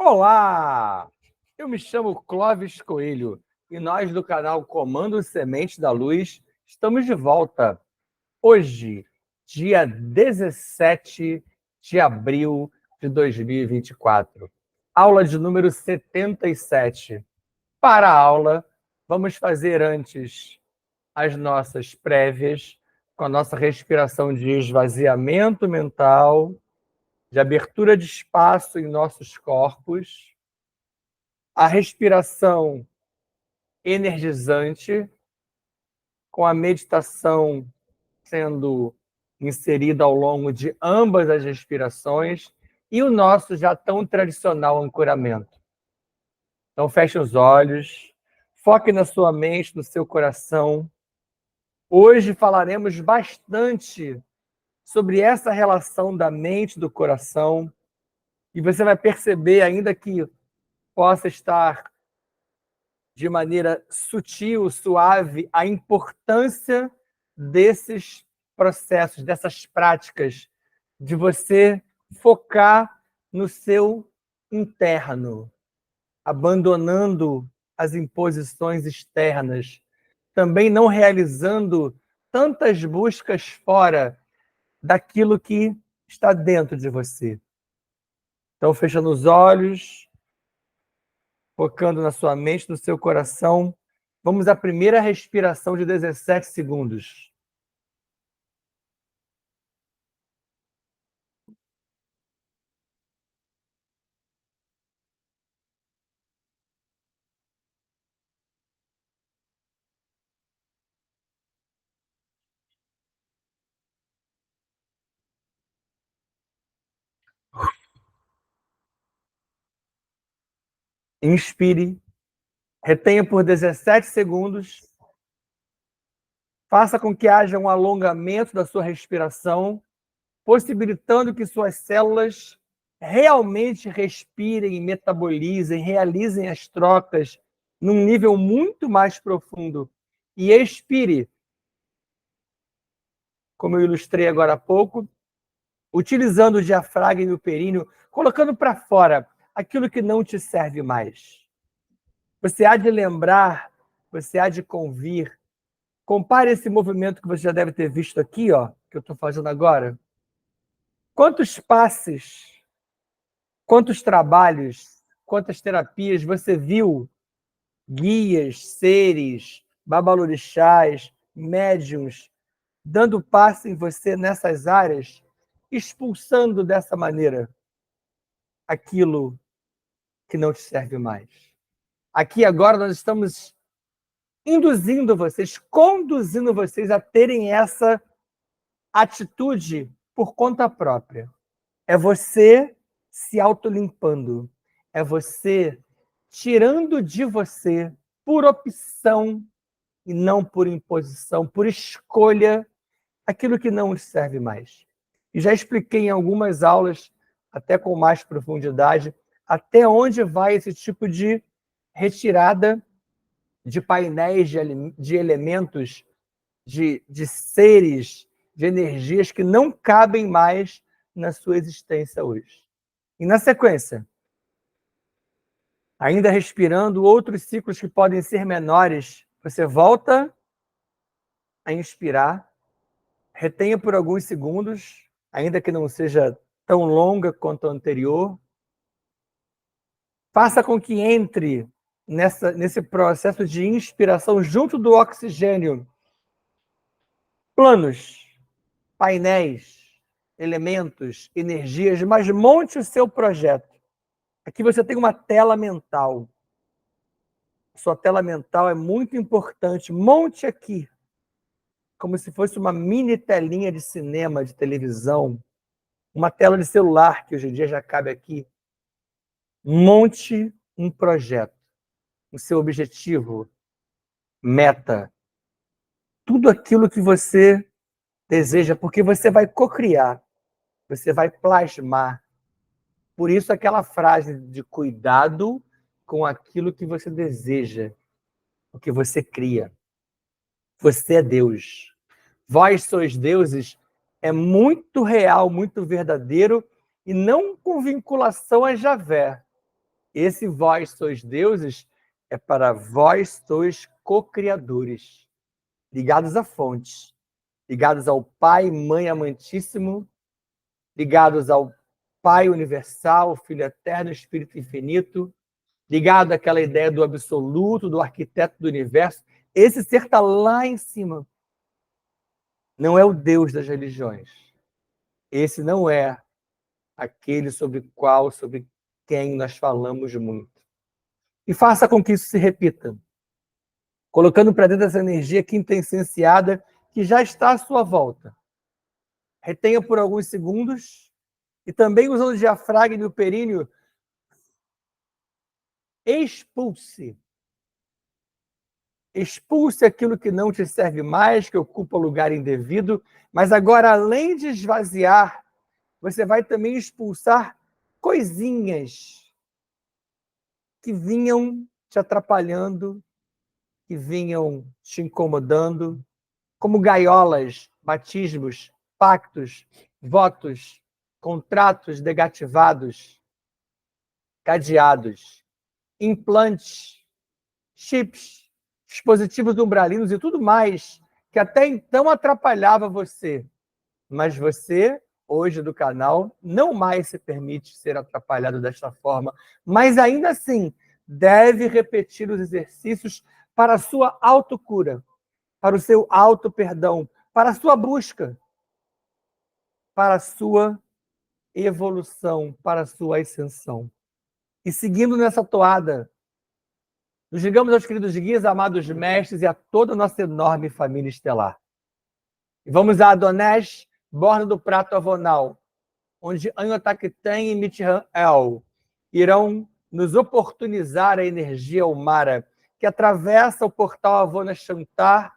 Olá! Eu me chamo Clóvis Coelho e nós do canal Comando Semente da Luz estamos de volta. Hoje, dia 17 de abril de 2024. Aula de número 77. Para a aula, vamos fazer antes as nossas prévias com a nossa respiração de esvaziamento mental, de abertura de espaço em nossos corpos, a respiração energizante, com a meditação sendo inserida ao longo de ambas as respirações, e o nosso já tão tradicional ancoramento. Então, feche os olhos, foque na sua mente, no seu coração. Hoje falaremos bastante sobre essa relação da mente e do coração, e você vai perceber, ainda que possa estar de maneira sutil, suave, a importância desses processos, dessas práticas, de você focar no seu interno, abandonando as imposições externas, também não realizando tantas buscas fora daquilo que está dentro de você. Então, fechando os olhos, focando na sua mente, no seu coração. Vamos à primeira respiração de 17 segundos. Inspire, retenha por 17 segundos. Faça com que haja um alongamento da sua respiração, possibilitando que suas células realmente respirem, metabolizem, realizem as trocas num nível muito mais profundo. E expire, como eu ilustrei agora há pouco, utilizando o diafragma e o períneo, colocando para fora aquilo que não te serve mais. Você há de lembrar, você há de convir. Compare esse movimento que você já deve ter visto aqui, ó, que eu estou fazendo agora. Quantos passes, quantos trabalhos, quantas terapias você viu guias, seres, babalorixás, médiums, dando passe em você nessas áreas, expulsando dessa maneira aquilo que não te serve mais. Aqui agora nós estamos induzindo vocês, conduzindo vocês a terem essa atitude por conta própria. É você se autolimpando. É você tirando de você, por opção e não por imposição, por escolha, aquilo que não os serve mais. E já expliquei em algumas aulas, até com mais profundidade, até onde vai esse tipo de retirada de painéis de elementos, de seres, de energias que não cabem mais na sua existência hoje. E na sequência, ainda respirando outros ciclos que podem ser menores, você volta a inspirar, retenha por alguns segundos, ainda que não seja tão longa quanto a anterior. Faça com que entre nesse processo de inspiração, junto do oxigênio, planos, painéis, elementos, energias, mas monte o seu projeto. Aqui você tem uma tela mental. Sua tela mental é muito importante. Monte aqui, como se fosse uma mini telinha de cinema, de televisão, uma tela de celular, que hoje em dia já cabe aqui. Monte um projeto, o seu objetivo, meta, tudo aquilo que você deseja, porque você vai cocriar, você vai plasmar. Por isso aquela frase de cuidado com aquilo que você deseja, o que você cria. Você é Deus. Vós sois deuses é muito real, muito verdadeiro, e não com vinculação a Javé. Esse vós sois deuses é para vós sois co-criadores, ligados à fonte, ligados ao Pai, Mãe amantíssimo, ligados ao Pai universal, Filho eterno, Espírito infinito, ligado àquela ideia do absoluto, do arquiteto do universo. Esse ser está lá em cima. Não é o Deus das religiões. Esse não é aquele sobre quem nós falamos muito. E faça com que isso se repita, colocando para dentro essa energia quintessenciada que já está à sua volta. Retenha por alguns segundos e também, usando o diafragma e o períneo, expulse. Expulse aquilo que não te serve mais, que ocupa lugar indevido, mas agora, além de esvaziar, você vai também expulsar coisinhas que vinham te atrapalhando, que vinham te incomodando, como gaiolas, batismos, pactos, votos, contratos negativados, cadeados, implantes, chips, dispositivos umbralinos e tudo mais que até então atrapalhava você. Mas você, hoje do canal, não mais se permite ser atrapalhado desta forma, mas ainda assim deve repetir os exercícios para a sua autocura, para o seu auto-perdão, para a sua busca, para a sua evolução, para a sua ascensão. E seguindo nessa toada, nos ligamos aos queridos guias, amados mestres e a toda a nossa enorme família estelar. E vamos a Adonés, borda do prato avonal, onde Anhotakten e Mitran El irão nos oportunizar a energia Umara, que atravessa o portal Avona Shantar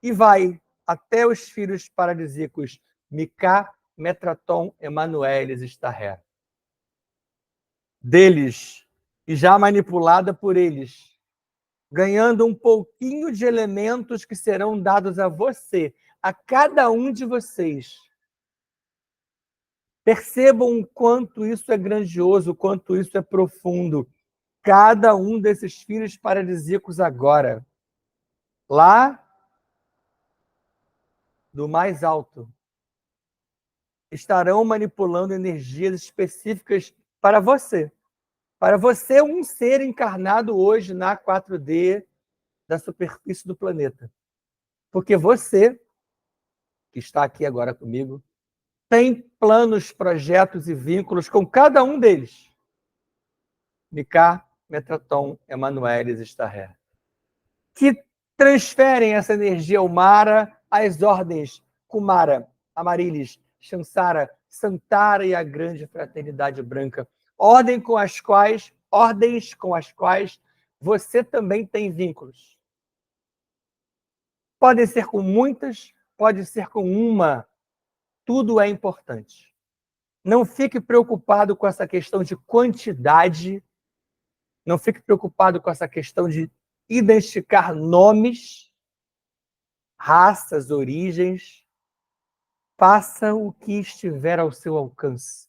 e vai até os filhos paradisíacos Miká, Metraton, Emanueles e Starré. Deles, e já manipulada por eles, ganhando um pouquinho de elementos que serão dados a você, a cada um de vocês. Percebam o quanto isso é grandioso, o quanto isso é profundo. Cada um desses filhos paradisíacos agora, lá do mais alto, estarão manipulando energias específicas para você. Para você, um ser encarnado hoje na 4D da superfície do planeta. Porque você, que está aqui agora comigo, tem planos, projetos e vínculos com cada um deles. Miká, Metraton, Emanueles e Starré. Que transferem essa energia Umara às ordens Kumara, Amarilis, Shansara, Santara e a grande fraternidade branca. Ordens com as quais você também tem vínculos. Podem ser com muitas, pode ser com uma. Tudo é importante. Não fique preocupado com essa questão de quantidade, não fique preocupado com essa questão de identificar nomes, raças, origens. Faça o que estiver ao seu alcance.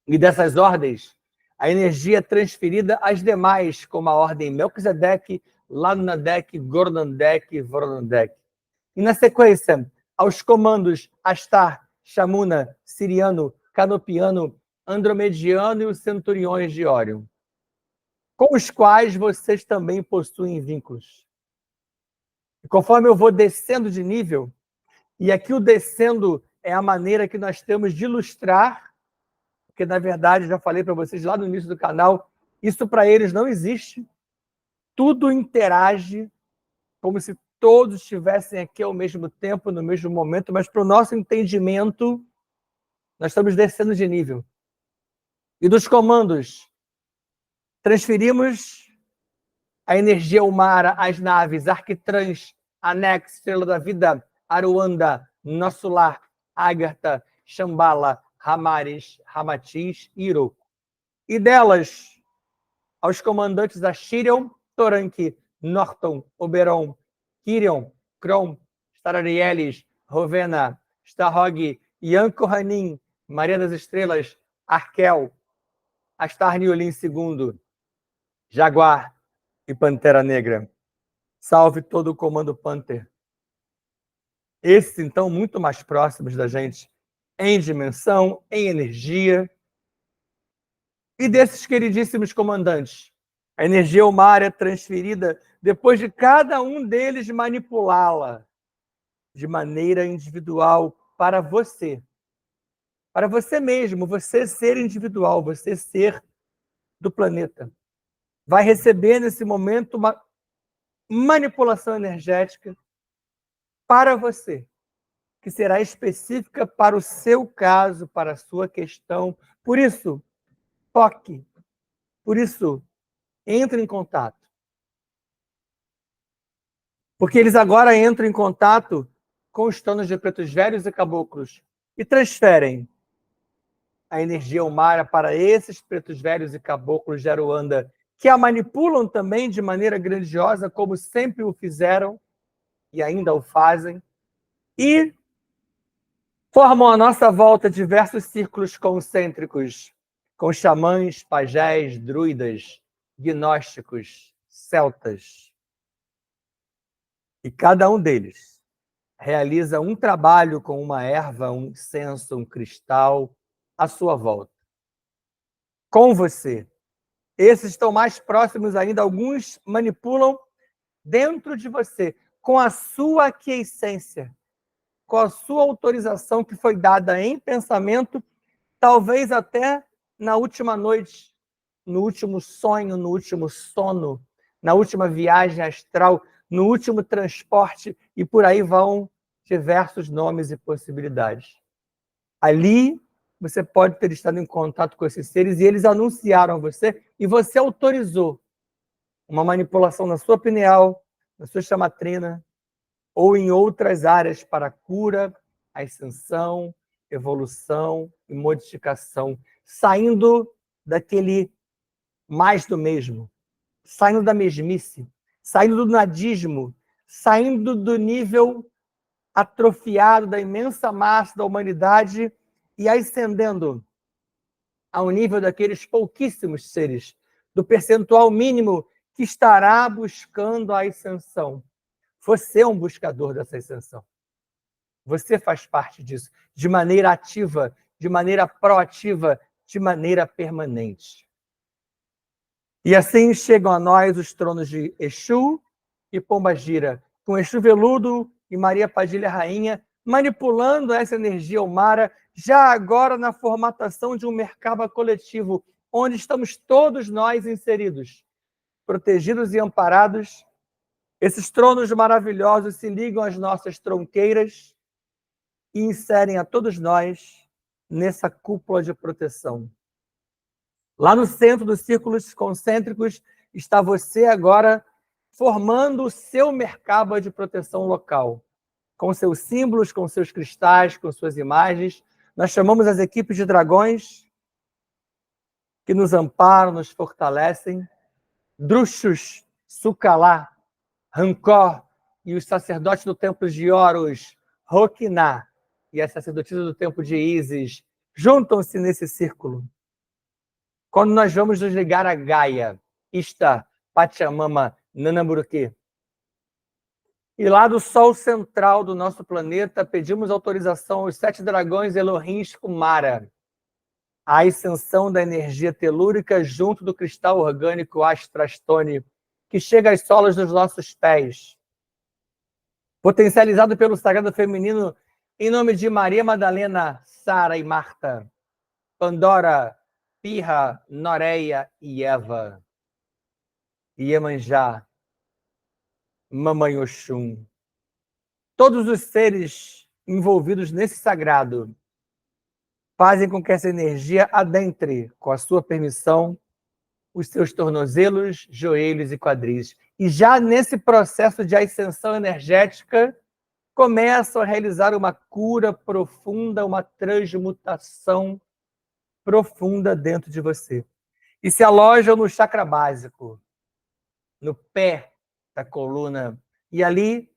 E dessas ordens, a energia é transferida às demais, como a ordem Melquisedeque, Ladunadek, Gordandek e Voronandek. E na sequência, aos comandos Astar, Chamuna, Siriano, Canopiano, Andromediano e os Centuriões de Órion, com os quais vocês também possuem vínculos. E conforme eu vou descendo de nível, e aqui o descendo é a maneira que nós temos de ilustrar, porque, na verdade, já falei para vocês lá no início do canal, isso para eles não existe. Tudo interage como se todos estivessem aqui ao mesmo tempo, no mesmo momento, mas para o nosso entendimento, nós estamos descendo de nível. E dos comandos, transferimos a energia Umara às naves Arquitrans, Anex, Estrela da Vida, Aruanda, Nosso Lar, Ágartha, Shambhala, Ramares, Ramatiz e Iroko. E delas, aos comandantes Ashirion, Toranque, Norton, Oberon, Kirion, Kron, Stararielis, Rovena, Starhog, Ian Kohanim, Maria das Estrelas, Arkel, Astar Niolin II, Jaguar e Pantera Negra. Salve todo o Comando Panther. Esses, então, muito mais próximos da gente em dimensão, em energia. E desses queridíssimos comandantes, a energia Omar é transferida depois de cada um deles manipulá-la de maneira individual para você. Para você mesmo, você ser individual, você ser do planeta. Vai receber nesse momento uma manipulação energética para você, que será específica para o seu caso, para a sua questão. Por isso, toque. Por isso, entre em contato. Porque eles agora entram em contato com os tronos de pretos velhos e caboclos e transferem a energia humana para esses pretos velhos e caboclos de Aruanda, que a manipulam também de maneira grandiosa, como sempre o fizeram e ainda o fazem, e formam à nossa volta diversos círculos concêntricos, com xamãs, pajés, druidas, gnósticos, celtas. E cada um deles realiza um trabalho com uma erva, um incenso, um cristal à sua volta. Com você. Esses estão mais próximos ainda, alguns manipulam dentro de você, com a sua aquiescência, com a sua autorização que foi dada em pensamento, talvez até na última noite, no último sonho, no último sono, na última viagem astral, no último transporte, e por aí vão diversos nomes e possibilidades. Ali, você pode ter estado em contato com esses seres e eles anunciaram a você e você autorizou uma manipulação na sua pineal, na sua chamatrina, ou em outras áreas para cura, ascensão, evolução e modificação, saindo daquele mais do mesmo, saindo da mesmice, saindo do nadismo, saindo do nível atrofiado da imensa massa da humanidade e ascendendo ao nível daqueles pouquíssimos seres, do percentual mínimo que estará buscando a ascensão. Você é um buscador dessa ascensão. Você faz parte disso, de maneira ativa, de maneira proativa, de maneira permanente. E assim chegam a nós os tronos de Exu e Pombagira, com Exu Veludo e Maria Padilha Rainha, manipulando essa energia Omara, já agora na formatação de um mercado coletivo, onde estamos todos nós inseridos, protegidos e amparados. Esses tronos maravilhosos se ligam às nossas tronqueiras e inserem a todos nós nessa cúpula de proteção. Lá no centro dos círculos concêntricos está você agora formando o seu mercado de proteção local, com seus símbolos, com seus cristais, com suas imagens. Nós chamamos as equipes de dragões que nos amparam, nos fortalecem. Druxos, Sukalá, Rancor e os sacerdotes do templo de Horus, Roquiná e as sacerdotisas do templo de Ísis juntam-se nesse círculo. Quando nós vamos nos ligar a Gaia, Ishtar, Pachamama, Nanamburuque, e lá do sol central do nosso planeta, pedimos autorização aos 7 dragões Elohim Kumara, a ascensão da energia telúrica junto do cristal orgânico Astrastone, que chega às solas dos nossos pés, potencializado pelo sagrado feminino, em nome de Maria Madalena, Sara e Marta, Pandora, Pirra, Noreia e Eva, Iemanjá, Mamãe Oxum. Todos os seres envolvidos nesse sagrado fazem com que essa energia adentre, com a sua permissão, os seus tornozelos, joelhos e quadris. E já nesse processo de ascensão energética, começam a realizar uma cura profunda, uma transmutação profunda dentro de você. E se alojam no chakra básico, no pé da coluna. E ali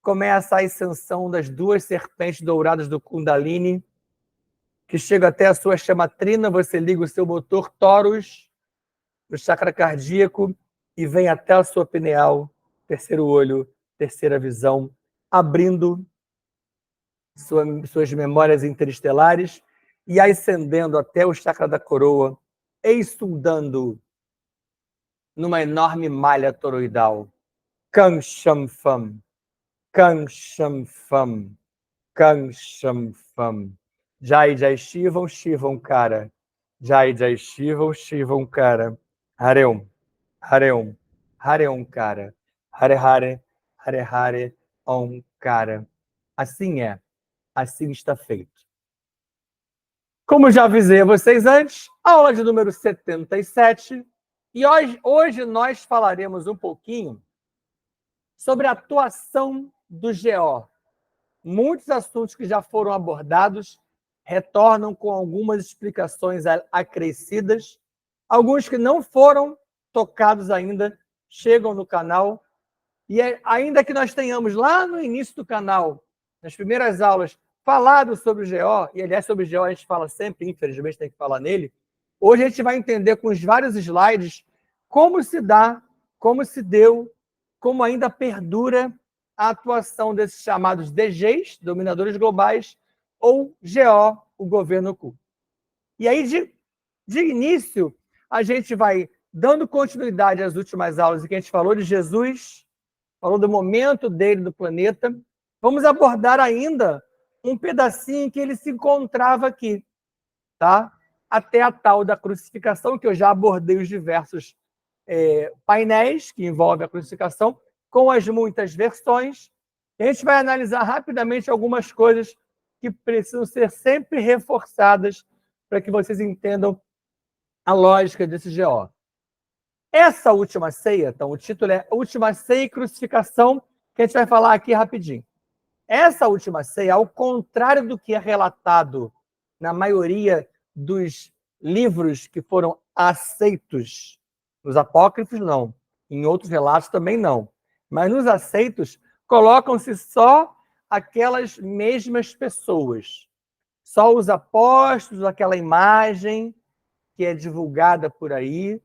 começa a ascensão das 2 serpentes douradas do Kundalini, que chega até a sua chamatrina, você liga o seu motor torus, o chakra cardíaco, e vem até a sua pineal, terceiro olho, terceira visão, abrindo suas memórias interestelares e ascendendo até o chakra da coroa, exudando numa enorme malha toroidal. Kang Sham Fam, Kang Sham Fam, Kang Sham Fam. Jai Jai Shivam, Shivam Kara. Jai Jai Shivam, Shivam Kara. Hareum, Hareum, Hareum Kara. Hare Hare, Hare Hare, Om Kara. Assim é, assim está feito. Como já avisei a vocês antes, aula de número 77. E hoje nós falaremos um pouquinho sobre a atuação do GO. Muitos assuntos que já foram abordados retornam com algumas explicações acrescidas. Alguns que não foram tocados ainda chegam no canal. E ainda que nós tenhamos lá no início do canal, nas primeiras aulas, falado sobre o GO, e aliás sobre o GO a gente fala sempre, infelizmente tem que falar nele, hoje a gente vai entender com os vários slides como se dá, como se deu, como ainda perdura a atuação desses chamados DGs, dominadores globais, ou GO, o governo oculto. E aí, de início, a gente vai dando continuidade às últimas aulas em que a gente falou de Jesus, falou do momento dele no planeta. Vamos abordar ainda um pedacinho em que ele se encontrava aqui, tá? Até a tal da crucificação, que eu já abordei os diversos painéis que envolvem a crucificação, com as muitas versões. E a gente vai analisar rapidamente algumas coisas que precisam ser sempre reforçadas para que vocês entendam a lógica desse GO. Essa última ceia, então o título é Última Ceia e Crucificação, que a gente vai falar aqui rapidinho. Essa última ceia, ao contrário do que é relatado na maioria dos livros que foram aceitos, nos apócrifos não, em outros relatos também não, mas nos aceitos colocam-se só aquelas mesmas pessoas, só os apóstolos, aquela imagem que é divulgada por aí.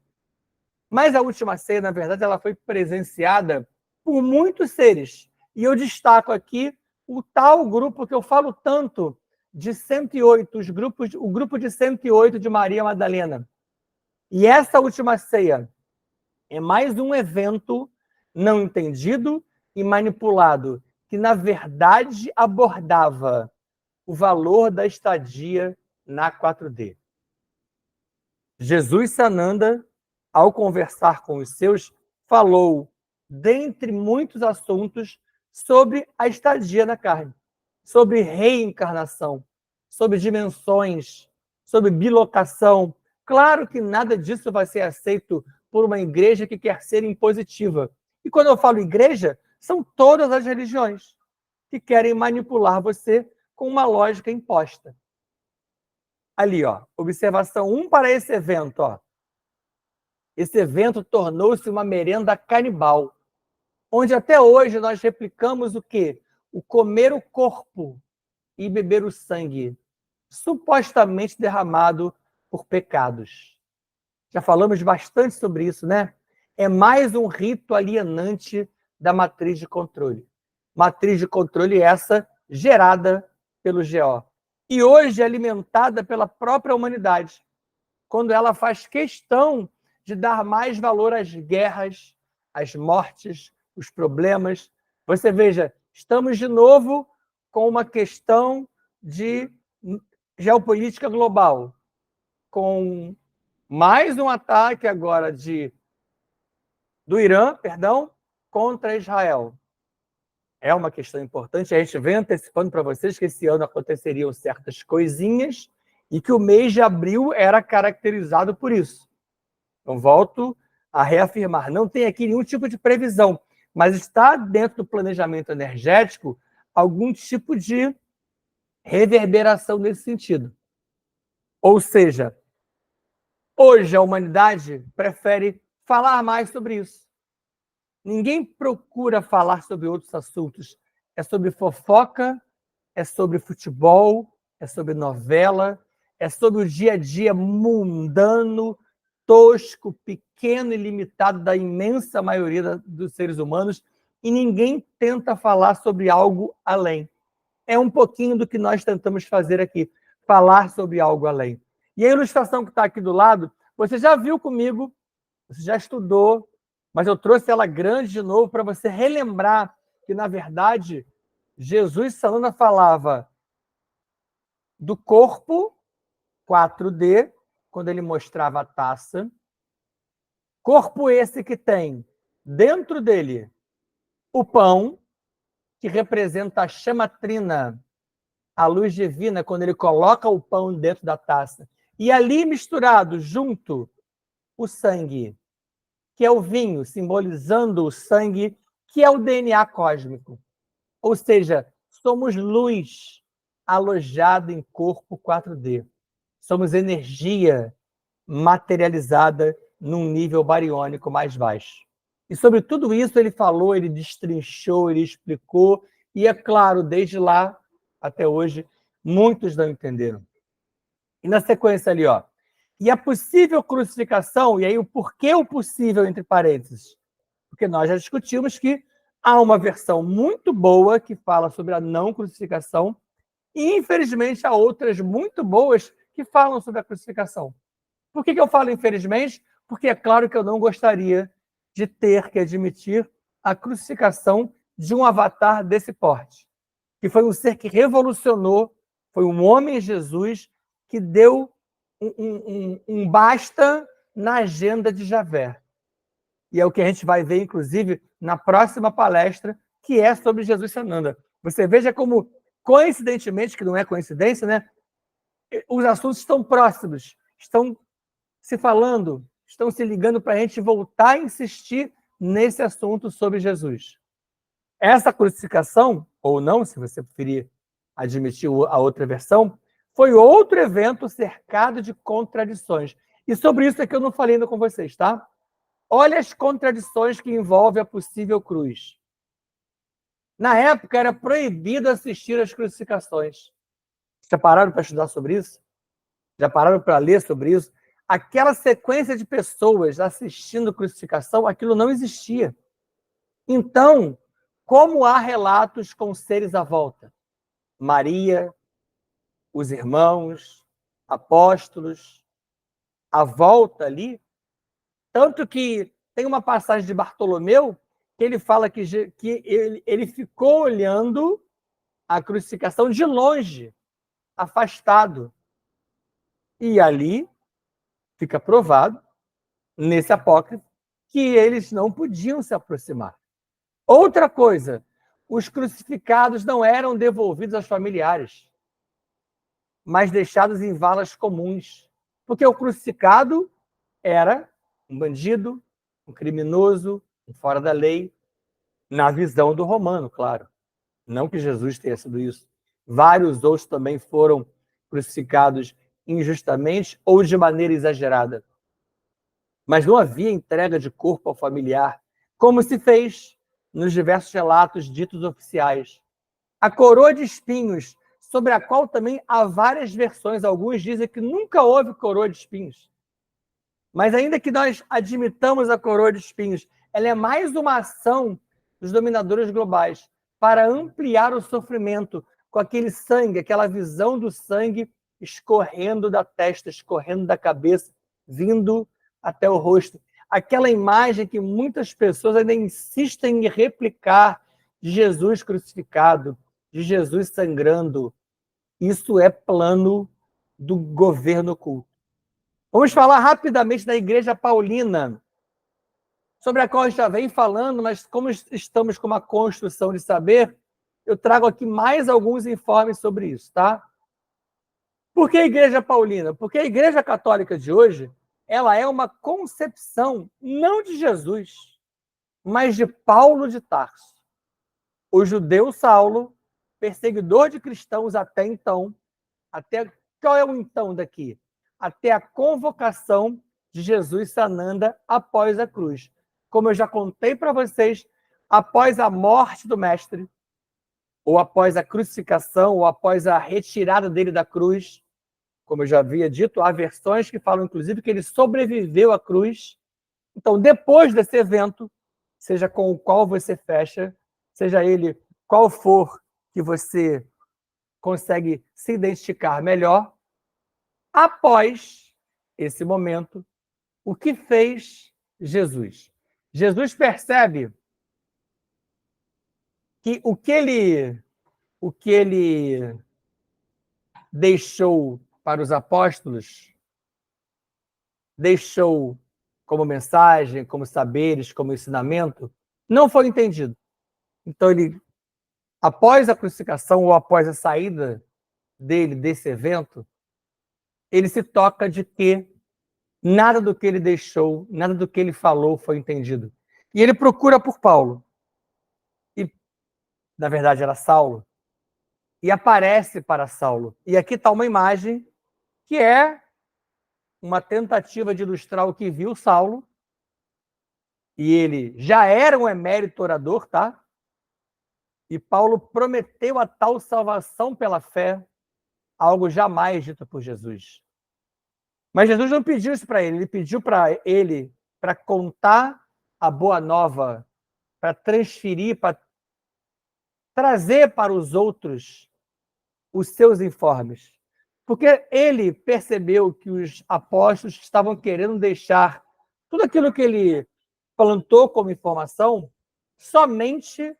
Mas a última ceia, na verdade, ela foi presenciada por muitos seres. E eu destaco aqui o tal grupo que eu falo tanto, de 108, o grupo de 108 de Maria Madalena. E essa última ceia é mais um evento não entendido e manipulado, que, na verdade, abordava o valor da estadia na 4D. Jesus Sananda, ao conversar com os seus, falou, dentre muitos assuntos, sobre a estadia na carne, sobre reencarnação, sobre dimensões, sobre bilocação. Claro que nada disso vai ser aceito por uma igreja que quer ser impositiva. E quando eu falo igreja, são todas as religiões que querem manipular você com uma lógica imposta. Ali, ó, observação 1 para esse evento, ó. Esse evento tornou-se uma merenda canibal, onde até hoje nós replicamos o quê? O comer o corpo e beber o sangue, supostamente derramado por pecados. Já falamos bastante sobre isso, né? É mais um rito alienante da matriz de controle. Matriz de controle essa gerada pelo GO. E hoje alimentada pela própria humanidade, quando ela faz questão de dar mais valor às guerras, às mortes, os problemas. Você veja, estamos de novo com uma questão de geopolítica global, com mais um ataque agora do Irã, contra Israel. É uma questão importante. A gente vem antecipando para vocês que esse ano aconteceriam certas coisinhas e que o mês de abril era caracterizado por isso. Então, volto a reafirmar, não tem aqui nenhum tipo de previsão, mas está dentro do planejamento energético algum tipo de reverberação nesse sentido. Ou seja, hoje a humanidade prefere falar mais sobre isso. Ninguém procura falar sobre outros assuntos. É sobre fofoca, é sobre futebol, é sobre novela, é sobre o dia a dia mundano, tosco, pequeno e limitado da imensa maioria dos seres humanos, e ninguém tenta falar sobre algo além. É um pouquinho do que nós tentamos fazer aqui, falar sobre algo além. E a ilustração que está aqui do lado, você já viu comigo, você já estudou, mas eu trouxe ela grande de novo para você relembrar que, na verdade, Jesus Sananda falava do corpo 4D, quando ele mostrava a taça. Corpo esse que tem dentro dele o pão, que representa a chama trina, a luz divina, quando ele coloca o pão dentro da taça. E ali misturado, junto, o sangue, que é o vinho, simbolizando o sangue, que é o DNA cósmico. Ou seja, somos luz alojada em corpo 4D. Somos energia materializada num nível bariônico mais baixo. E sobre tudo isso ele falou, ele destrinchou, ele explicou, e é claro, desde lá até hoje, muitos não entenderam. E na sequência ali, ó, e a possível crucificação, e aí o porquê o possível, entre parênteses, porque nós já discutimos que há uma versão muito boa que fala sobre a não crucificação, e infelizmente há outras muito boas que falam sobre a crucificação. Por que eu falo infelizmente? Porque é claro que eu não gostaria de ter que admitir a crucificação de um avatar desse porte, que foi um ser que revolucionou, foi um homem Jesus que deu um basta na agenda de Javé. E é o que a gente vai ver, inclusive, na próxima palestra, que é sobre Jesus Sananda. Você veja como, coincidentemente, que não é coincidência, né? Os assuntos estão próximos, estão se falando, estão se ligando para a gente voltar a insistir nesse assunto sobre Jesus. Essa crucificação, ou não, se você preferir admitir a outra versão, foi outro evento cercado de contradições. E sobre isso é que eu não falei ainda com vocês, tá? Olha as contradições que envolvem a possível cruz. Na época, era proibido assistir às crucificações. Já pararam para estudar sobre isso? Já pararam para ler sobre isso? Aquela sequência de pessoas assistindo crucificação, aquilo não existia. Então, como há relatos com seres à volta? Maria, os irmãos, apóstolos, à volta ali. Tanto que tem uma passagem de Bartolomeu que ele fala que ele ficou olhando a crucificação de longe, afastado. E ali fica provado, nesse apócrifo, que eles não podiam se aproximar. Outra coisa, os crucificados não eram devolvidos aos familiares, mas deixados em valas comuns, porque o crucificado era um bandido, um criminoso, um fora da lei, na visão do romano, claro. Não que Jesus tenha sido isso. Vários outros também foram crucificados injustamente ou de maneira exagerada. Mas não havia entrega de corpo ao familiar, como se fez nos diversos relatos ditos oficiais. A coroa de espinhos, sobre a qual também há várias versões. Alguns dizem que nunca houve coroa de espinhos. Mas ainda que nós admitamos a coroa de espinhos, ela é mais uma ação dos dominadores globais para ampliar o sofrimento com aquele sangue, aquela visão do sangue escorrendo da testa, escorrendo da cabeça, vindo até o rosto. Aquela imagem que muitas pessoas ainda insistem em replicar de Jesus crucificado, de Jesus sangrando. Isso é plano do governo oculto. Vamos falar rapidamente da Igreja Paulina, sobre a qual a gente já vem falando, mas como estamos com uma construção de saber, eu trago aqui mais alguns informes sobre isso, tá? Por que a Igreja Paulina? Porque a Igreja Católica de hoje, ela é uma concepção não de Jesus, mas de Paulo de Tarso. O judeu Saulo, perseguidor de cristãos até então, qual é o então daqui? Até a convocação de Jesus Sananda após a cruz. Como eu já contei para vocês, após a morte do mestre, ou após a crucificação, ou após a retirada dele da cruz, como eu já havia dito, há versões que falam, inclusive, que ele sobreviveu à cruz. Então, depois desse evento, seja com o qual você fecha, seja ele qual for que você consegue se identificar melhor, após esse momento, o que fez Jesus? Jesus percebe que o que ele deixou para os apóstolos, deixou como mensagem, como saberes, como ensinamento, não foi entendido. Então, ele, após a crucificação ou após a saída dele desse evento, ele se toca de que nada do que ele deixou, nada do que ele falou foi entendido. E ele procura por Paulo. E, na verdade, era Saulo. E aparece para Saulo. E aqui está uma imagem que é uma tentativa de ilustrar o que viu Saulo. E ele já era um emérito orador, tá? E Paulo prometeu a tal salvação pela fé, algo jamais dito por Jesus. Mas Jesus não pediu isso para ele pediu para ele para contar a boa nova, para transferir, para trazer para os outros os seus informes. Porque ele percebeu que os apóstolos estavam querendo deixar tudo aquilo que ele plantou como informação somente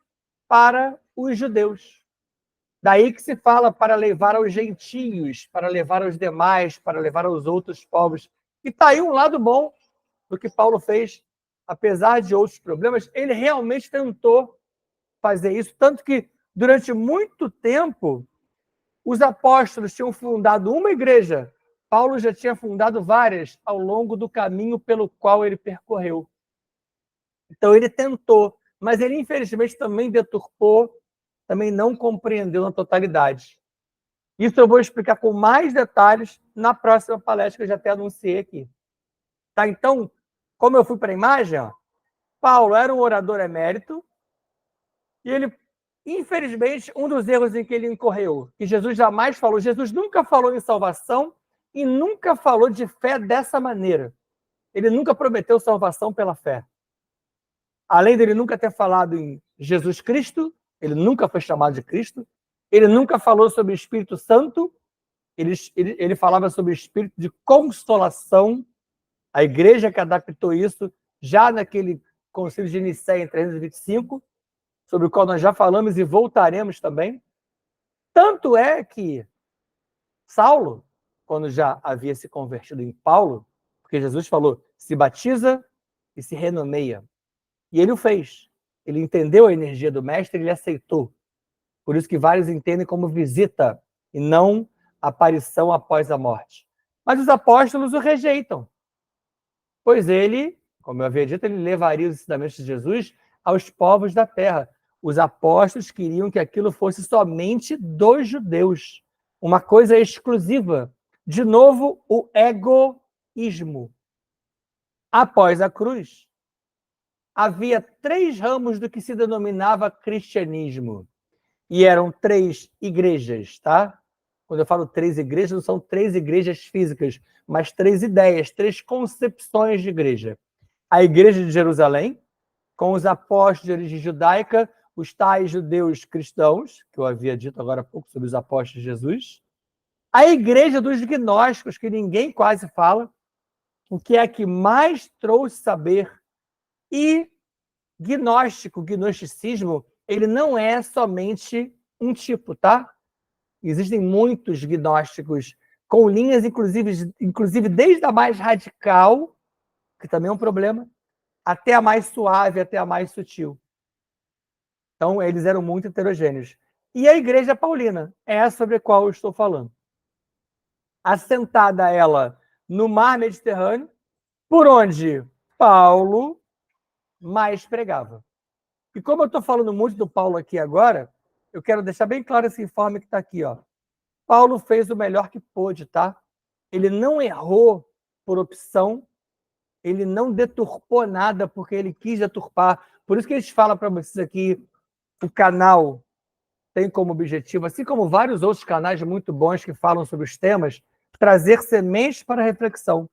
para os judeus. Daí que se fala para levar aos gentios, para levar aos demais, para levar aos outros povos. E está aí um lado bom do que Paulo fez, apesar de outros problemas, ele realmente tentou fazer isso, tanto que durante muito tempo os apóstolos tinham fundado uma igreja, Paulo já tinha fundado várias ao longo do caminho pelo qual ele percorreu. Então ele tentou, mas ele infelizmente também deturpou, também não compreendeu na totalidade. Isso eu vou explicar com mais detalhes na próxima palestra que eu já até anunciei aqui. Tá? Então, como eu fui para a imagem, ó, Paulo era um orador emérito e ele, infelizmente, um dos erros em que ele incorreu, que Jesus jamais falou, Jesus nunca falou em salvação e nunca falou de fé dessa maneira. Ele nunca prometeu salvação pela fé. Além dele nunca ter falado em Jesus Cristo, ele nunca foi chamado de Cristo, ele nunca falou sobre o Espírito Santo, ele falava sobre o Espírito de consolação, a igreja que adaptou isso já naquele concílio de Nicéia em 325, sobre o qual nós já falamos e voltaremos também. Tanto é que Saulo, quando já havia se convertido em Paulo, porque Jesus falou, se batiza e se renomeia. E ele o fez. Ele entendeu a energia do mestre e ele aceitou. Por isso que vários entendem como visita e não aparição após a morte. Mas os apóstolos o rejeitam. Pois ele, como eu havia dito, ele levaria os ensinamentos de Jesus aos povos da terra. Os apóstolos queriam que aquilo fosse somente dos judeus. Uma coisa exclusiva. De novo, o egoísmo. Após a cruz, havia 3 ramos do que se denominava cristianismo. E eram 3 igrejas, tá? Quando eu falo 3 igrejas, não são 3 igrejas físicas, mas 3 ideias, 3 concepções de igreja. A igreja de Jerusalém, com os apóstolos de origem judaica, os tais judeus cristãos, que eu havia dito agora há pouco sobre os apóstolos de Jesus. A igreja dos gnósticos, que ninguém quase fala, o que é que mais trouxe saber. E gnosticismo, ele não é somente um tipo, tá? Existem muitos gnósticos com linhas, inclusive desde a mais radical, que também é um problema, até a mais suave, até a mais sutil. Então, eles eram muito heterogêneos. E a igreja paulina, é essa sobre a qual eu estou falando. Assentada ela no mar Mediterrâneo, por onde Paulo mais pregava. E como eu estou falando muito do Paulo aqui agora, eu quero deixar bem claro esse informe que está aqui, ó. Paulo fez o melhor que pôde, tá? Ele não errou por opção, ele não deturpou nada porque ele quis deturpar. Por isso que a gente fala para vocês aqui, o canal tem como objetivo, assim como vários outros canais muito bons que falam sobre os temas, trazer sementes para a reflexão.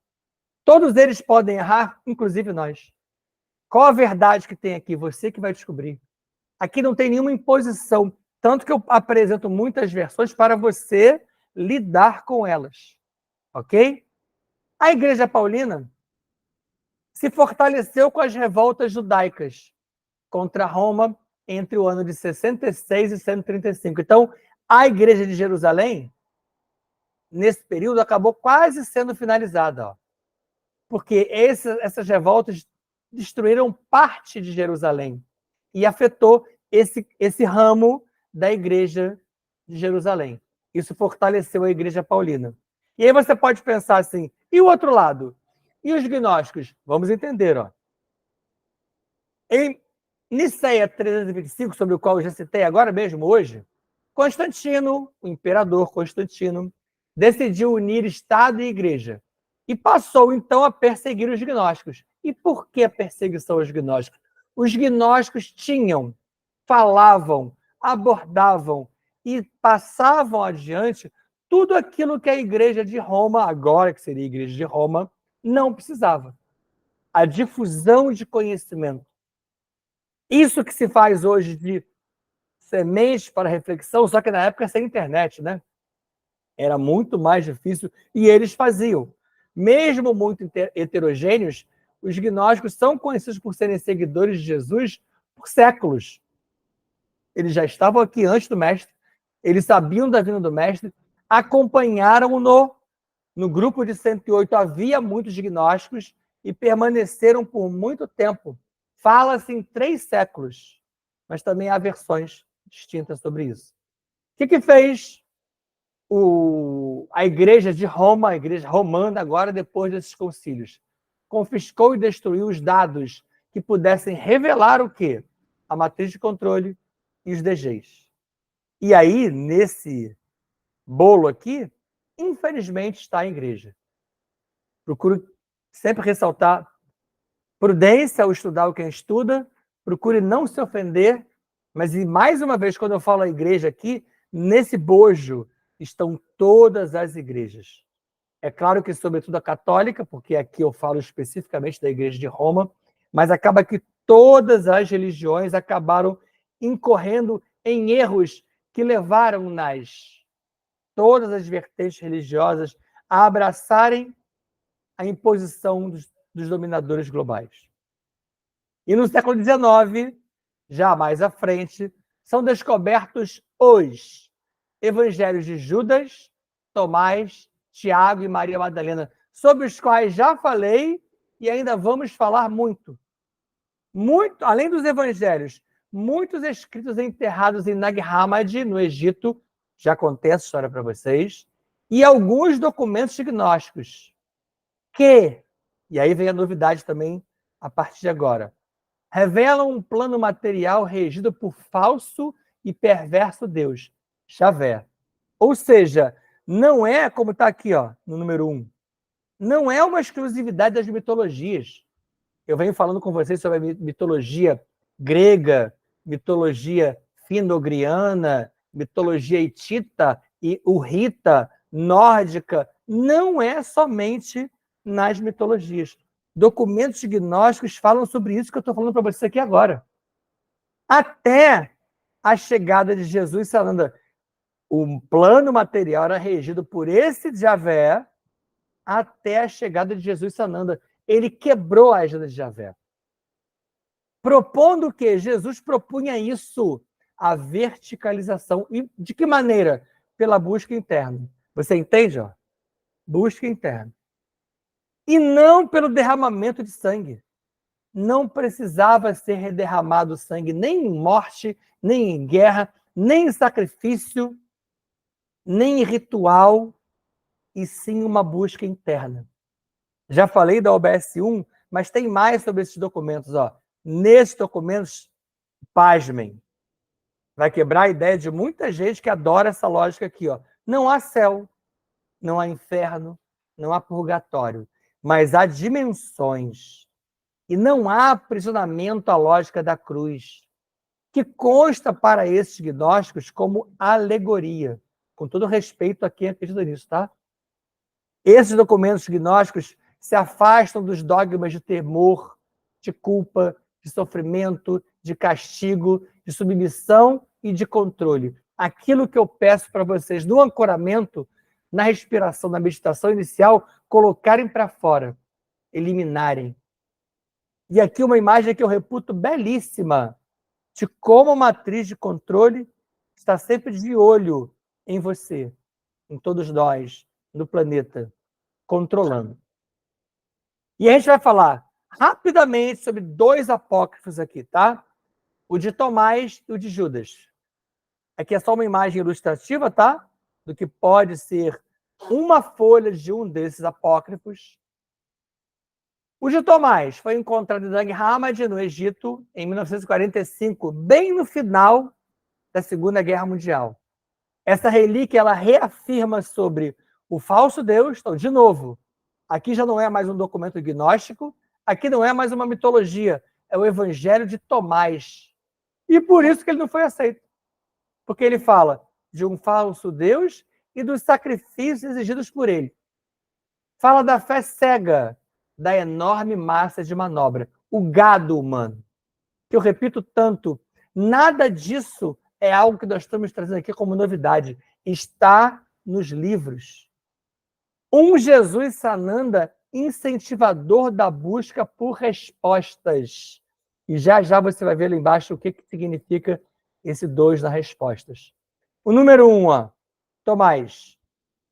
Todos eles podem errar, inclusive nós. Qual a verdade que tem aqui? Você que vai descobrir. Aqui não tem nenhuma imposição, tanto que eu apresento muitas versões para você lidar com elas. Ok? A Igreja Paulina se fortaleceu com as revoltas judaicas contra Roma entre o ano de 66 e 135. Então, a Igreja de Jerusalém, nesse período, acabou quase sendo finalizada, ó, porque essas revoltas destruíram parte de Jerusalém e afetou esse ramo da Igreja de Jerusalém. Isso fortaleceu a Igreja Paulina. E aí você pode pensar assim, e o outro lado? E os gnósticos? Vamos entender, ó. Em Niceia 325, sobre o qual eu já citei agora mesmo hoje, Constantino, o imperador Constantino, decidiu unir Estado e Igreja e passou então a perseguir os gnósticos. E por que a perseguição aos gnósticos? Os gnósticos tinham, falavam, abordavam e passavam adiante tudo aquilo que a Igreja de Roma, agora que seria a Igreja de Roma, não precisava. A difusão de conhecimento. Isso que se faz hoje de sementes para reflexão, só que na época sem internet, né? Era muito mais difícil e eles faziam. Mesmo muito heterogêneos, os gnósticos são conhecidos por serem seguidores de Jesus por séculos. Eles já estavam aqui antes do Mestre, eles sabiam da vinda do Mestre, acompanharam-no. No grupo de 108 havia muitos gnósticos e permaneceram por muito tempo. Fala-se em 3 séculos, mas também há versões distintas sobre isso. O que fez a Igreja de Roma, a Igreja Romana, agora, depois desses concílios? Confiscou e destruiu os dados que pudessem revelar o quê? A matriz de controle e os DGs. E aí, nesse bolo aqui, infelizmente, está a Igreja. Procuro sempre ressaltar prudência ao estudar o que estuda, procure não se ofender, mas, e mais uma vez, quando eu falo a igreja aqui, nesse bojo estão todas as igrejas. É claro que, sobretudo, a católica, porque aqui eu falo especificamente da Igreja de Roma, mas acaba que todas as religiões acabaram incorrendo em erros que levaram todas as vertentes religiosas a abraçarem a imposição dos dominadores globais. E no século XIX, já mais à frente, são descobertos os evangelhos de Judas, Tomás, Tiago e Maria Madalena, sobre os quais já falei e ainda vamos falar muito. Muito, além dos evangelhos, muitos escritos enterrados em Nag Hammadi, no Egito, já contei essa história para vocês, e alguns documentos gnósticos, e aí vem a novidade também a partir de agora, revelam um plano material regido por falso e perverso Deus, Javé. Ou seja, não é como está aqui, ó, no número 1. Não é uma exclusividade das mitologias. Eu venho falando com vocês sobre a mitologia grega, mitologia finogriana, mitologia hitita e urrita, nórdica. Não é somente nas mitologias. Documentos gnósticos falam sobre isso que eu estou falando para você aqui agora. Até a chegada de Jesus, Sananda, o plano material era regido por esse Javé até a chegada de Jesus, Sananda. Ele quebrou a agenda de Javé. Propondo que Jesus propunha isso, a verticalização. E de que maneira? Pela busca interna. Você entende? Ó? Busca interna. E não pelo derramamento de sangue. Não precisava ser derramado sangue nem em morte, nem em guerra, nem em sacrifício, nem em ritual, e sim uma busca interna. Já falei da OBS 1, mas tem mais sobre esses documentos. Ó. Nesses documentos, pasmem, vai quebrar a ideia de muita gente que adora essa lógica aqui. Ó. Não há céu, não há inferno, não há purgatório, mas há dimensões. E não há aprisionamento à lógica da cruz, que consta para esses gnósticos como alegoria. Com todo respeito a quem acredita nisso, tá? Esses documentos gnósticos se afastam dos dogmas de temor, de culpa, de sofrimento, de castigo, de submissão e de controle. Aquilo que eu peço para vocês no ancoramento, na respiração, na meditação inicial, colocarem para fora, eliminarem. E aqui uma imagem que eu reputo belíssima, de como a matriz de controle está sempre de olho em você, em todos nós, no planeta, controlando. E a gente vai falar rapidamente sobre 2 apócrifos aqui, tá? O de Tomás e o de Judas. Aqui é só uma imagem ilustrativa, tá? Do que pode ser uma folha de um desses apócrifos. O de Tomás foi encontrado em Nag Hammadi, no Egito, em 1945, bem no final da Segunda Guerra Mundial. Essa relíquia ela reafirma sobre o falso Deus. Então, de novo, aqui já não é mais um documento gnóstico, aqui não é mais uma mitologia, é o Evangelho de Tomás. E por isso que ele não foi aceito. Porque ele fala de um falso Deus e dos sacrifícios exigidos por ele. Fala da fé cega, da enorme massa de manobra, o gado humano. Que eu repito tanto, nada disso é algo que nós estamos trazendo aqui como novidade. Está nos livros. Um Jesus Sananda incentivador da busca por respostas. E já já você vai ver lá embaixo o que significa esse 2 nas respostas. O número 1, ó, Tomás,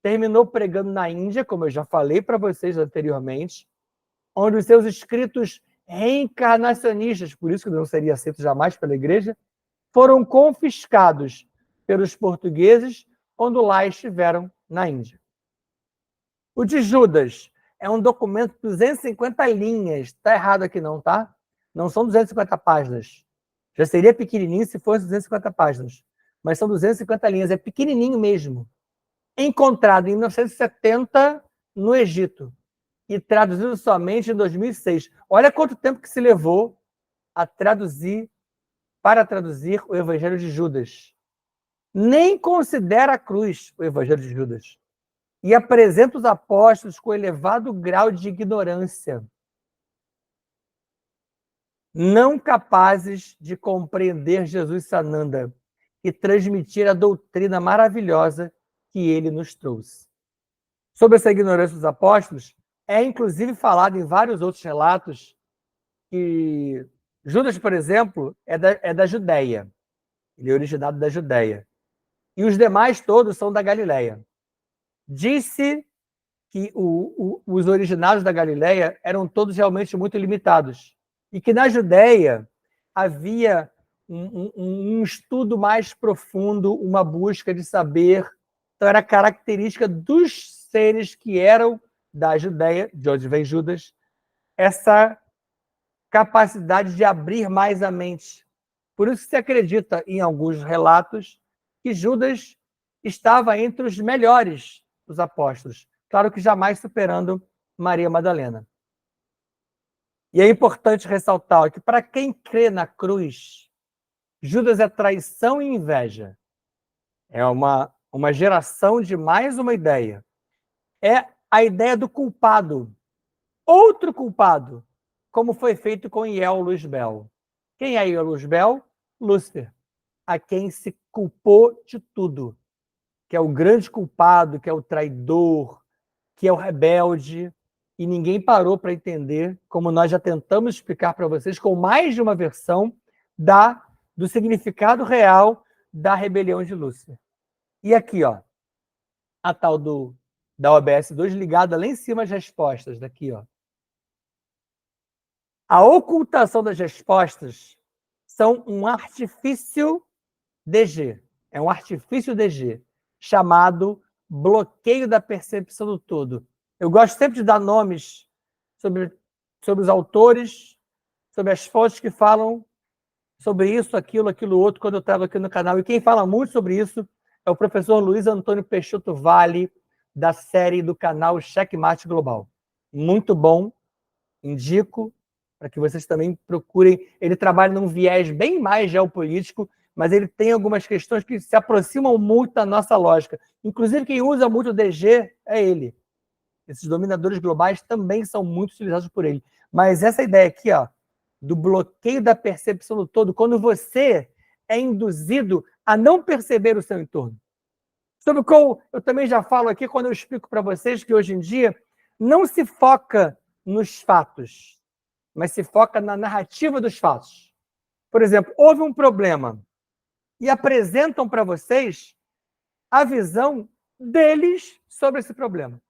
terminou pregando na Índia, como eu já falei para vocês anteriormente, onde os seus escritos reencarnacionistas, por isso que não seria aceito jamais pela igreja, foram confiscados pelos portugueses quando lá estiveram na Índia. O de Judas é um documento de 250 linhas. Está errado aqui não, tá? Não são 250 páginas. Já seria pequenininho se fosse 250 páginas. Mas são 250 linhas. É pequenininho mesmo. Encontrado em 1970 no Egito. E traduzido somente em 2006. Olha quanto tempo que se levou para traduzir o Evangelho de Judas. Nem considera a cruz o Evangelho de Judas. E apresenta os apóstolos com elevado grau de ignorância, não capazes de compreender Jesus Sananda e transmitir a doutrina maravilhosa que ele nos trouxe. Sobre essa ignorância dos apóstolos, é inclusive falado em vários outros relatos que Judas, por exemplo, é da Judéia. Ele é originado da Judéia. E os demais todos são da Galileia. Disse que os originários da Galileia eram todos realmente muito limitados. E que na Judéia havia um estudo mais profundo, uma busca de saber. Então, era característica dos seres que eram da Judéia, de onde vem Judas, essa capacidade de abrir mais a mente. Por isso se acredita, em alguns relatos, que Judas estava entre os melhores dos apóstolos. Claro que jamais superando Maria Madalena. E é importante ressaltar que, para quem crê na cruz, Judas é traição e inveja. É uma geração de mais uma ideia. É a ideia do culpado. Outro culpado, como foi feito com Iel Luzbel. Quem é Iel Luzbel? Lúcifer, a quem se culpou de tudo, que é o grande culpado, que é o traidor, que é o rebelde, e ninguém parou para entender, como nós já tentamos explicar para vocês, com mais de uma versão do significado real da rebelião de Lúcifer. E aqui, ó, a tal da OBS 2 ligada lá em cima às respostas, daqui, ó. A ocultação das respostas são um artifício DG, é um artifício DG, chamado bloqueio da percepção do todo. Eu gosto sempre de dar nomes sobre os autores, sobre as fontes que falam sobre isso, aquilo outro, quando eu trago aqui no canal. E quem fala muito sobre isso é o professor Luiz Antônio Peixoto Vale, da série do canal Checkmate Global. Muito bom, indico, para que vocês também procurem. Ele trabalha num viés bem mais geopolítico, mas ele tem algumas questões que se aproximam muito da nossa lógica. Inclusive, quem usa muito o DG é ele. Esses dominadores globais também são muito utilizados por ele. Mas essa ideia aqui, ó, do bloqueio da percepção do todo, quando você é induzido a não perceber o seu entorno. Sobre o qual eu também já falo aqui quando eu explico para vocês que hoje em dia não se foca nos fatos, mas se foca na narrativa dos fatos. Por exemplo, houve um problema e apresentam para vocês a visão deles sobre esse problema.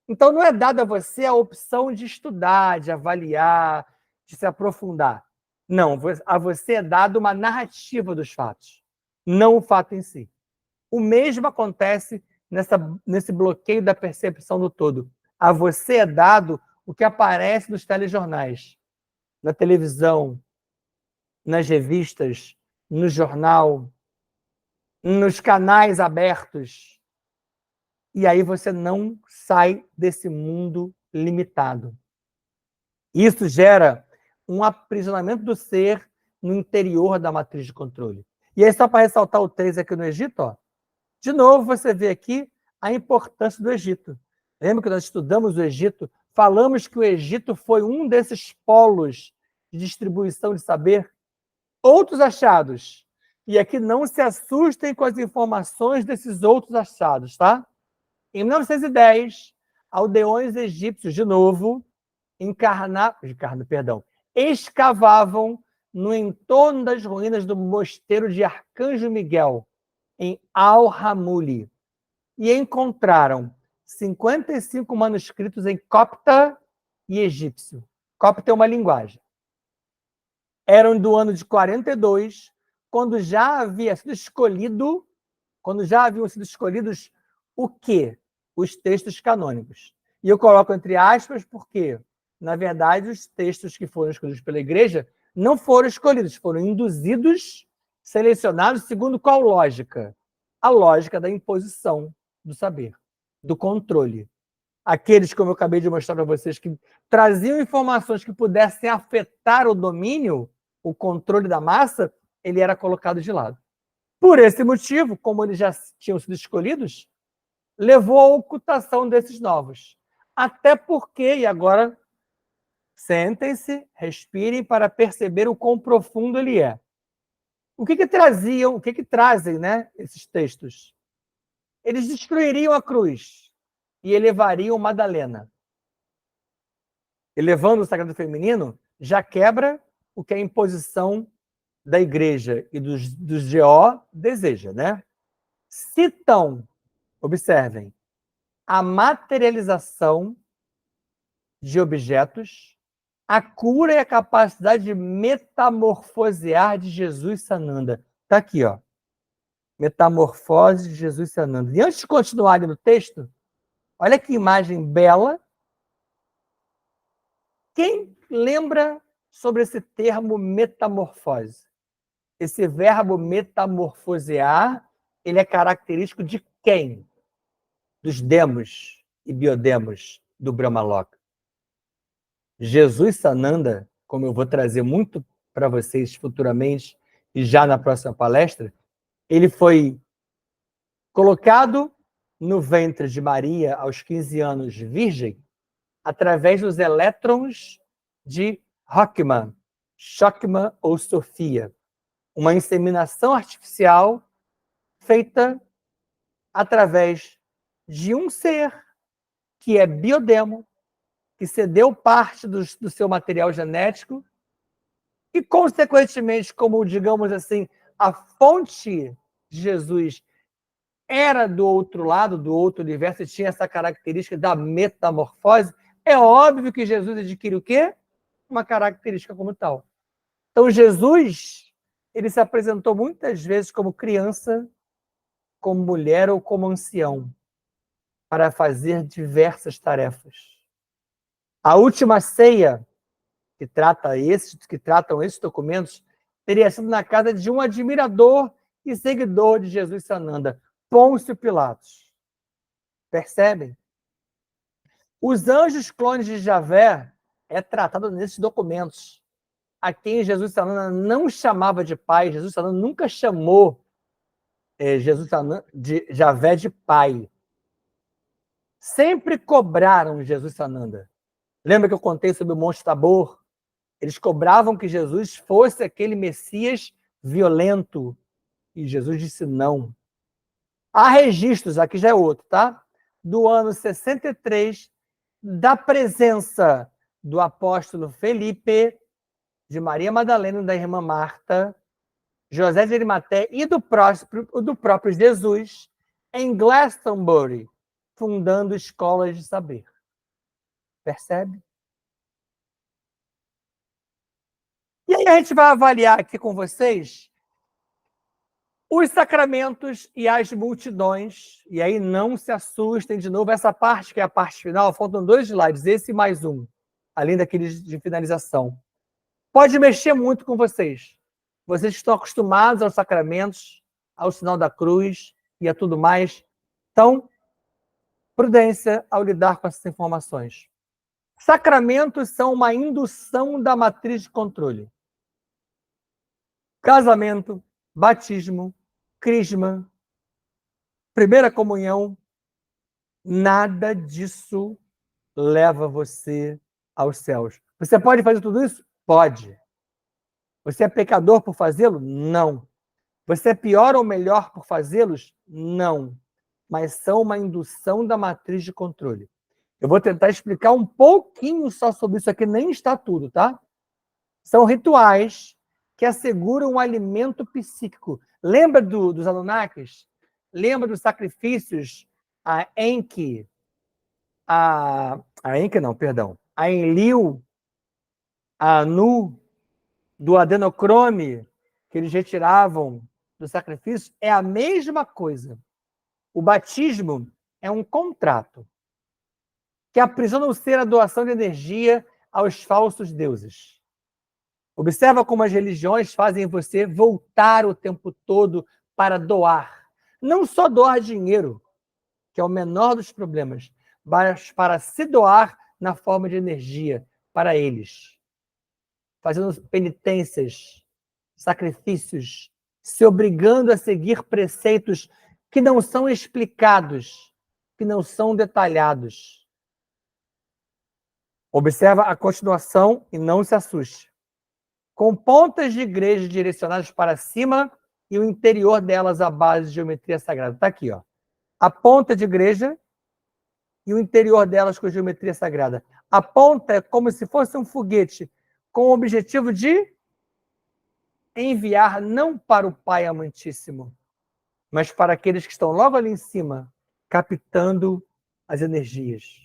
Então, não é dada a você a opção de estudar, de avaliar, de se aprofundar. Não, a você é dada uma narrativa dos fatos, não o fato em si. O mesmo acontece nesse bloqueio da percepção do todo. A você é dado o que aparece nos telejornais, na televisão, nas revistas, no jornal, nos canais abertos. E aí você não sai desse mundo limitado. Isso gera um aprisionamento do ser no interior da matriz de controle. E aí, só para ressaltar o 3 aqui no Egito, ó, de novo você vê aqui a importância do Egito. Lembra que nós estudamos o Egito? Falamos que o Egito foi um desses polos de distribuição de saber. Outros achados. E aqui não se assustem com as informações desses outros achados, tá? Em 1910, aldeões egípcios, de novo, escavavam no entorno das ruínas do mosteiro de Arcanjo Miguel, em Al-Hamuli, e encontraram 55 manuscritos em copta e egípcio. Copta é uma linguagem. Eram do ano de 42, quando já havia sido escolhido, quando já haviam sido escolhidos o quê? Os textos canônicos. E eu coloco entre aspas porque, na verdade, os textos que foram escolhidos pela igreja não foram escolhidos, foram induzidos, selecionados segundo qual lógica? A lógica da imposição do saber, do controle. Aqueles, como eu acabei de mostrar para vocês, que traziam informações que pudessem afetar o domínio, o controle da massa, ele era colocado de lado. Por esse motivo, como eles já tinham sido escolhidos, levou à ocultação desses novos. Até porque, e agora sentem-se, respirem para perceber o quão profundo ele é. O que traziam, o que trazem, né, esses textos? Eles destruiriam a cruz e elevariam Madalena. Elevando o sagrado feminino, já quebra o que a imposição da igreja e dos GO deseja, né? Citam, observem, a materialização de objetos, a cura e a capacidade de metamorfosear de Jesus Sananda. Está aqui, ó. Metamorfose de Jesus Sananda. E antes de continuar no texto, olha que imagem bela. Quem lembra sobre esse termo metamorfose? Esse verbo metamorfosear, ele é característico de quem? Dos demos e biodemos do Brahmaloka. Jesus Sananda, como eu vou trazer muito para vocês futuramente e já na próxima palestra, ele foi colocado no ventre de Maria aos 15 anos virgem através dos elétrons de Rockman, Shockman ou Sofia, uma inseminação artificial feita através de um ser que é biodemo, que cedeu parte do seu material genético e, consequentemente, como, digamos assim, a fonte de Jesus era do outro lado, do outro universo, e tinha essa característica da metamorfose, é óbvio que Jesus adquire o quê? Uma característica como tal. Então, Jesus, ele se apresentou muitas vezes como criança, como mulher ou como ancião, para fazer diversas tarefas. A última ceia que tratam esses documentos teria sido na casa de um admirador e seguidor de Jesus Sananda, Pôncio Pilatos. Percebem? Os anjos clones de Javé é tratado nesses documentos, a quem Jesus Sananda não chamava de pai. Jesus Sananda nunca chamou Jesus Sananda de Javé de pai. sempre cobraram Jesus Sananda. Lembra que eu contei sobre o Monte Tabor? Eles cobravam que Jesus fosse aquele Messias violento. E Jesus disse não. Há registros, aqui já é outro, tá? Do ano 63, da presença do apóstolo Felipe, de Maria Madalena e da irmã Marta, José de Arimateia e do próprio Jesus, em Glastonbury, fundando escolas de saber. Percebe? E aí a gente vai avaliar aqui com vocês os sacramentos e as multidões. E aí não se assustem de novo, essa parte que é a parte final, faltam 2 slides, esse mais um, além daqueles de finalização. Pode mexer muito com vocês. Vocês estão acostumados aos sacramentos, ao sinal da cruz e a tudo mais. Então, prudência ao lidar com essas informações. Sacramentos são uma indução da matriz de controle. Casamento, batismo, crisma, primeira comunhão, nada disso leva você aos céus. Você pode fazer tudo isso? Pode. Você é pecador por fazê-lo? Não. Você é pior ou melhor por fazê-los? Não. Mas são uma indução da matriz de controle. Eu vou tentar explicar um pouquinho só sobre isso aqui, nem está tudo, tá? São rituais que asseguram um alimento psíquico. Lembra dos Anunnakis? Lembra dos sacrifícios a Enki? A Enki não, perdão. A Enlil, a Anu, do adenocrome, que eles retiravam do sacrifício, é a mesma coisa. O batismo é um contrato que aprisiona o ser a doação de energia aos falsos deuses. Observa como as religiões fazem você voltar o tempo todo para doar. Não só doar dinheiro, que é o menor dos problemas, mas para se doar na forma de energia para eles. Fazendo penitências, sacrifícios, se obrigando a seguir preceitos que não são explicados, que não são detalhados. Observa a continuação e não se assuste. Com pontas de igreja direcionadas para cima e o interior delas à base de geometria sagrada. Está aqui, ó. A ponta de igreja e o interior delas com geometria sagrada. A ponta é como se fosse um foguete com o objetivo de enviar não para o Pai amantíssimo, mas para aqueles que estão logo ali em cima, captando as energias.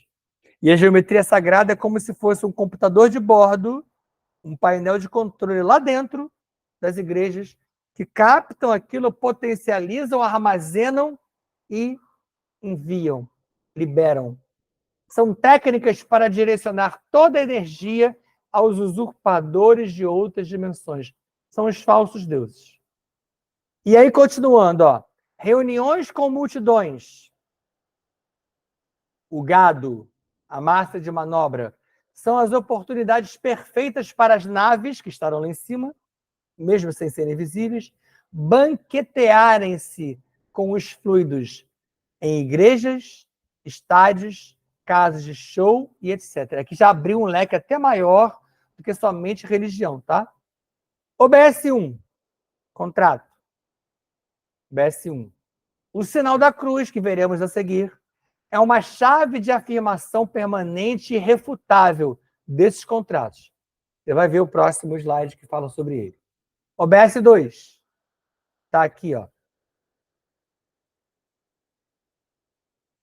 E a geometria sagrada é como se fosse um computador de bordo, um painel de controle lá dentro das igrejas, que captam aquilo, potencializam, armazenam e enviam, liberam. São técnicas para direcionar toda a energia aos usurpadores de outras dimensões. São os falsos deuses. E aí, continuando, ó, reuniões com multidões. O gado, a massa de manobra, são as oportunidades perfeitas para as naves, que estarão lá em cima, mesmo sem serem visíveis, banquetearem-se com os fluidos em igrejas, estádios, casas de show e etc. Aqui já abriu um leque até maior do que somente religião, tá? OBS 1, contrato. OBS 1. O sinal da cruz, que veremos a seguir, é uma chave de afirmação permanente e irrefutável desses contratos. Você vai ver o próximo slide que fala sobre ele. OBS 2. Está aqui, ó.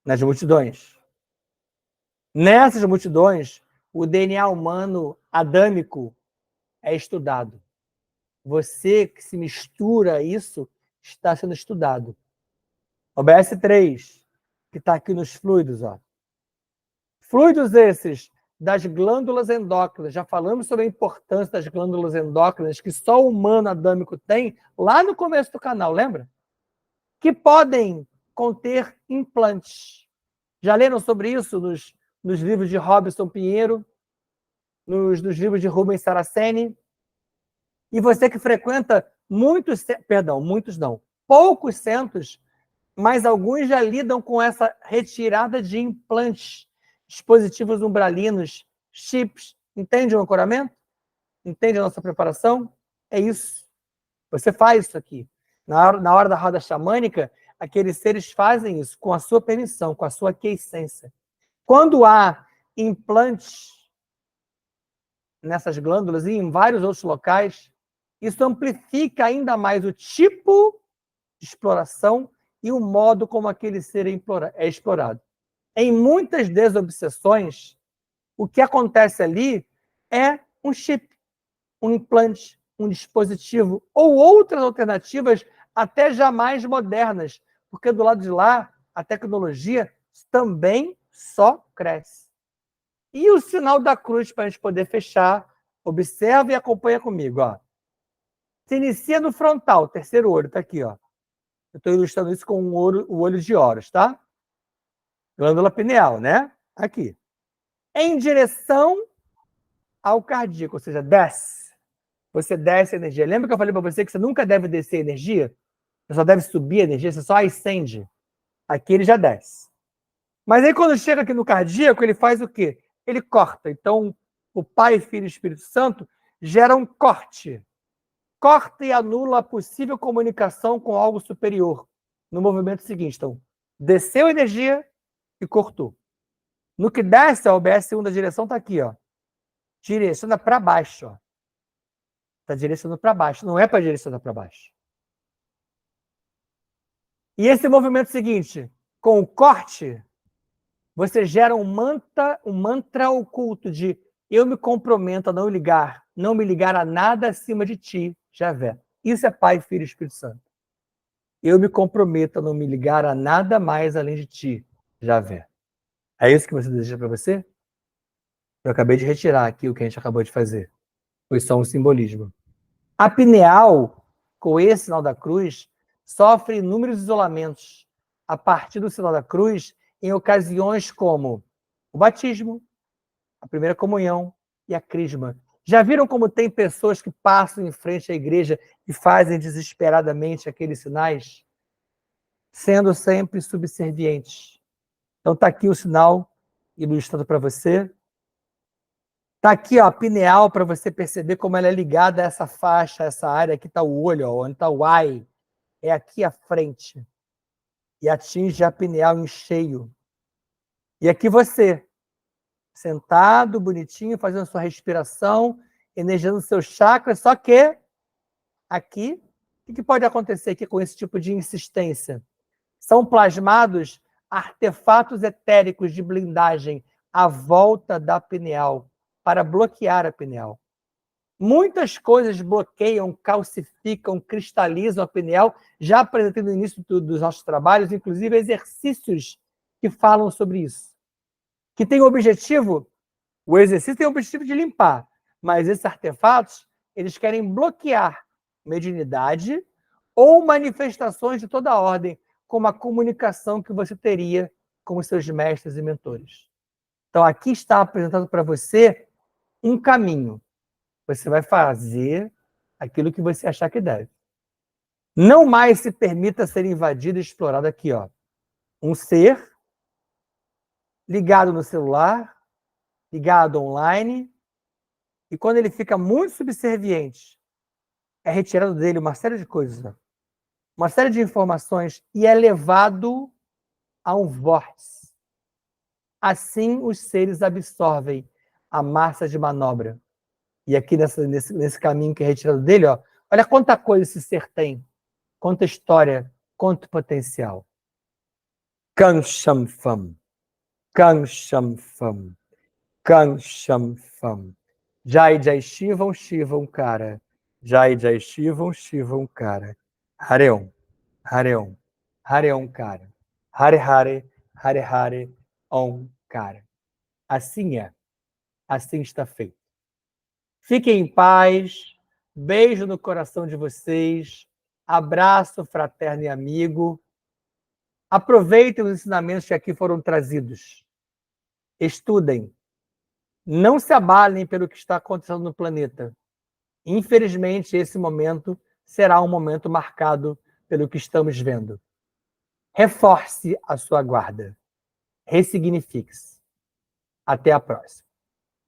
Nas multidões. Nessas multidões, o DNA humano adâmico é estudado. Você que se mistura a isso está sendo estudado. OBS 3, que está aqui nos fluidos, ó. Fluidos esses das glândulas endócrinas. Já falamos sobre a importância das glândulas endócrinas que só o humano adâmico tem lá no começo do canal, lembra? Que podem conter implantes. Já leram sobre isso nos livros de Robson Pinheiro, nos livros de Rubens Saraceni? E você que frequenta poucos centros mas alguns já lidam com essa retirada de implantes, dispositivos umbralinos, chips. Entende o ancoramento? Entende a nossa preparação? É isso. Você faz isso aqui. Na hora da roda xamânica, aqueles seres fazem isso com a sua permissão, com a sua aquiescência. Quando há implantes nessas glândulas e em vários outros locais, isso amplifica ainda mais o tipo de exploração e o modo como aquele ser é explorado. Em muitas desobsessões, o que acontece ali é um chip, um implante, um dispositivo ou outras alternativas até jamais modernas, porque do lado de lá a tecnologia também só cresce. E o sinal da cruz para a gente poder fechar, observa e acompanha comigo. Ó. Se inicia no frontal, terceiro olho, está aqui. Ó. Eu estou ilustrando isso com o olho de Horus, tá? Glândula pineal, né? Aqui. Em direção ao cardíaco, ou seja, desce. Você desce a energia. Lembra que eu falei para você que você nunca deve descer a energia? Você só deve subir a energia, você só ascende. Aqui ele já desce. Mas aí quando chega aqui no cardíaco, ele faz o quê? Ele corta. Então, o Pai, Filho e Espírito Santo geram um corte. Corta e anula a possível comunicação com algo superior. No movimento seguinte. Então, desceu a energia e cortou. No que desce, a OBS segunda direção está aqui, ó. Direciona para baixo, ó. Está direcionando para baixo, não é para direcionar para baixo. E esse movimento seguinte, com o corte, você gera um mantra oculto de eu me comprometo a não me ligar a nada acima de ti, Javé. Isso é Pai, Filho e Espírito Santo. Eu me comprometo a não me ligar a nada mais além de ti, Javé. É isso que você deseja para você? Eu acabei de retirar aqui o que a gente acabou de fazer. Foi só um simbolismo. A pineal, com esse sinal da cruz, sofre inúmeros isolamentos a partir do sinal da cruz em ocasiões como o batismo, a primeira comunhão e a crisma. Já viram como tem pessoas que passam em frente à igreja e fazem desesperadamente aqueles sinais? Sendo sempre subservientes. Então está aqui o sinal ilustrado para você. Está aqui, ó, a pineal, para você perceber como ela é ligada a essa faixa, a essa área. Aqui está o olho, ó, onde está o eye. É aqui à frente. E atinge a pineal em cheio. E aqui você, sentado, bonitinho, fazendo sua respiração, energizando seus chakras, só que aqui, o que pode acontecer aqui com esse tipo de insistência? São plasmados artefatos etéricos de blindagem à volta da pineal, para bloquear a pineal. Muitas coisas bloqueiam, calcificam, cristalizam a pineal. Já apresentei no início dos nossos trabalhos, inclusive exercícios que falam sobre isso. Que tem o objetivo, o exercício tem o objetivo de limpar, mas esses artefatos, eles querem bloquear mediunidade ou manifestações de toda ordem, como a comunicação que você teria com os seus mestres e mentores. Então, aqui está apresentado para você um caminho. Você vai fazer aquilo que você achar que deve. Não mais se permita ser invadido e explorado aqui, ó. Um ser ligado no celular, ligado online, e quando ele fica muito subserviente, é retirado dele uma série de coisas, ó. Uma série de informações, e é levado a um vórtice. Assim, os seres absorvem a massa de manobra. E aqui nesse caminho que é retirado dele, ó, olha quanta coisa esse ser tem, quanta história, quanto potencial. Kang Sham Fam, Kang Sham Fam, Kang Sham Fam. Jai Jai Shivam, Shivam Cara. Jai Jai Shivam, Shivam Cara. Hareon, Hareon, Hareon Cara. Hare Hare, Hare Hare, Om Cara. Assim é, assim está feito. Fiquem em paz, beijo no coração de vocês, abraço fraterno e amigo. Aproveitem os ensinamentos que aqui foram trazidos. Estudem. Não se abalem pelo que está acontecendo no planeta. Infelizmente, esse momento será um momento marcado pelo que estamos vendo. Reforce a sua guarda. Ressignifique-se. Até a próxima.